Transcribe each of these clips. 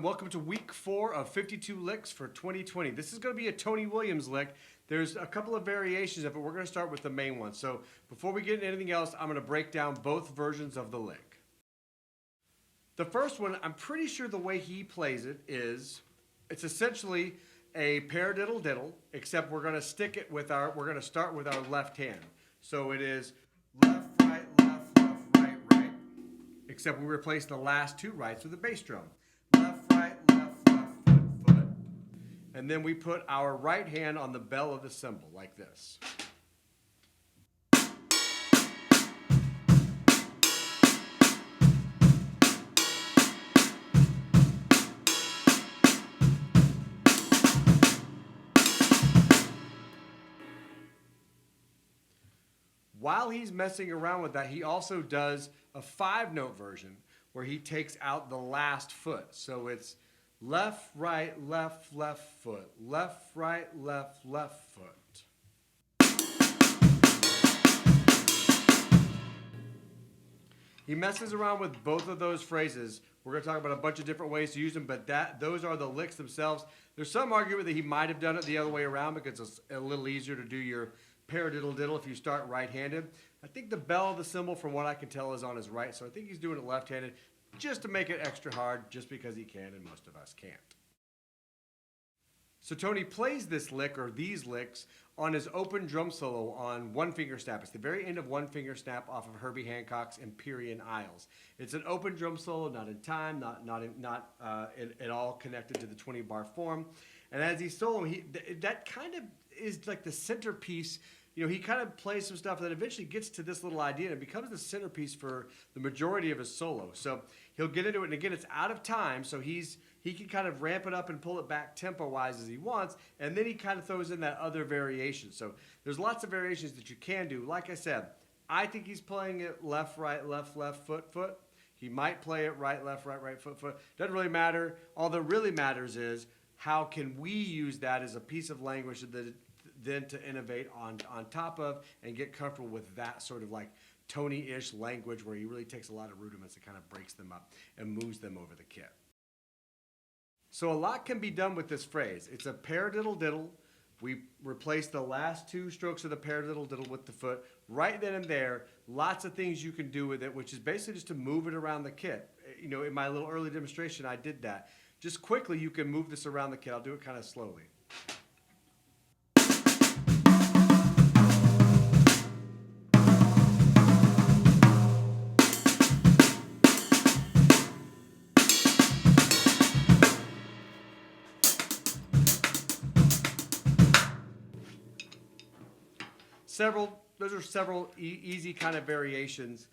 everyone. Welcome to week 4 of 52 licks for 2020. This is going to be a Tony Williams lick. There's a couple of variations of it. We're going to start with the main one. So before we get into anything else, I'm going to break down both versions of the lick. The first one, I'm pretty sure the way he plays it is, it's essentially a Paradiddle-Diddle, except we're going to stick it with we're going to start with our left hand. So it is left, right, left, left, right, right. Except we replace the last two rights with a bass drum. Left, right, left, foot, foot. And then we put our right hand on the bell of the cymbal like this. While he's messing around with that, he also does a 5-note version where he takes out the last foot. So it's left, right, left, left foot, left, right, left, left foot. He messes around with both of those phrases. We're going to talk about a bunch of different ways to use them, but those are the licks themselves. There's some argument that he might have done it the other way around because it's a little easier to do your Paradiddle-Diddle if you start right-handed. I think the bell of the cymbal, from what I can tell, is on his right, so I think he's doing it left-handed just to make it extra hard, just because he can and most of us can't. So Tony plays this lick, or these licks, on his open drum solo on One Finger Snap. It's the very end of One Finger Snap off of Herbie Hancock's Empyrean Isles. It's an open drum solo, not in time, not at all connected to the 20-bar form. And as he's soloing, that kind of is like the centerpiece. You know, he kind of plays some stuff that eventually gets to this little idea and it becomes the centerpiece for the majority of his solo. So he'll get into it, and again, it's out of time, so he can kind of ramp it up and pull it back tempo-wise as he wants, and then he kind of throws in that other variation. So there's lots of variations that you can do. Like I said, I think he's playing it left, right, left, left, foot, foot. He might play it right, left, right, right, foot, foot. Doesn't really matter. All that really matters is how can we use that as a piece of language that then to innovate on top of and get comfortable with that sort of like Tony-ish language where he really takes a lot of rudiments and kind of breaks them up and moves them over the kit. So a lot can be done with this phrase. It's a Paradiddle-Diddle. We replace the last two strokes of the Paradiddle-Diddle with the foot. Right then and there, lots of things you can do with it, which is basically just to move it around the kit. You know, in my little early demonstration, I did that. Just quickly, you can move this around the kit. I'll do it kind of slowly. Those are several easy kind of variations.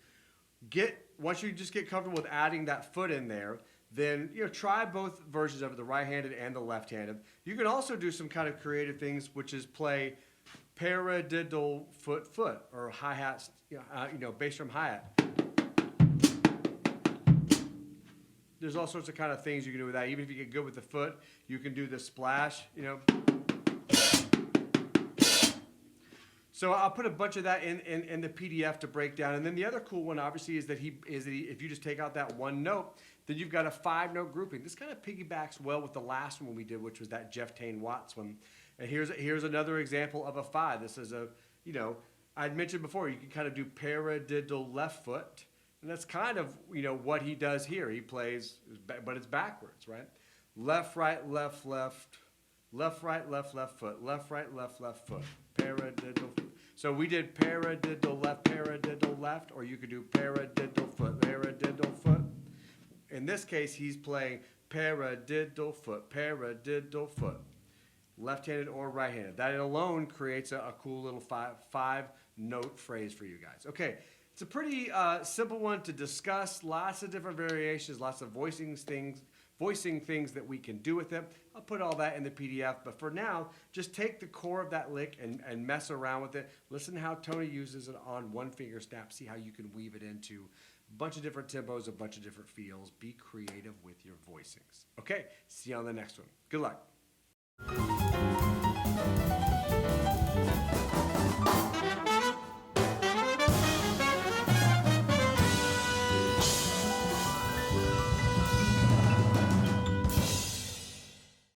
Once you just get comfortable with adding that foot in there, then try both versions of it, the right-handed and the left-handed. You can also do some kind of creative things, which is play paradiddle foot foot, or hi-hats, bass drum hi-hat. There's all sorts of kind of things you can do with that. Even if you get good with the foot, you can do the splash, So I'll put a bunch of that in the PDF to break down. And then the other cool one, obviously, is that if you just take out that one note, then you've got a 5-note grouping. This kind of piggybacks well with the last one we did, which was that Jeff Tain Watts one. And here's another example of a 5. This is I'd mentioned before, you can kind of do paradiddle left foot. And that's kind of, what he does here. He plays, but it's backwards, right? Left, right, left, left, left, right, left, left foot, left, right, left, left foot, paradiddle. So we did paradiddle left, or you could do paradiddle foot. In this case, he's playing paradiddle foot, left-handed or right-handed. That alone creates a cool little 5-note phrase for you guys. Okay, it's a pretty simple one to discuss. Lots of different variations, lots of voicing things that we can do with it. I'll put all that in the PDF, but for now, just take the core of that lick and mess around with it. Listen to how Tony uses it on One Finger Snap. See how you can weave it into a bunch of different tempos, a bunch of different feels. Be creative with your voicings. Okay, see you on the next one. Good luck.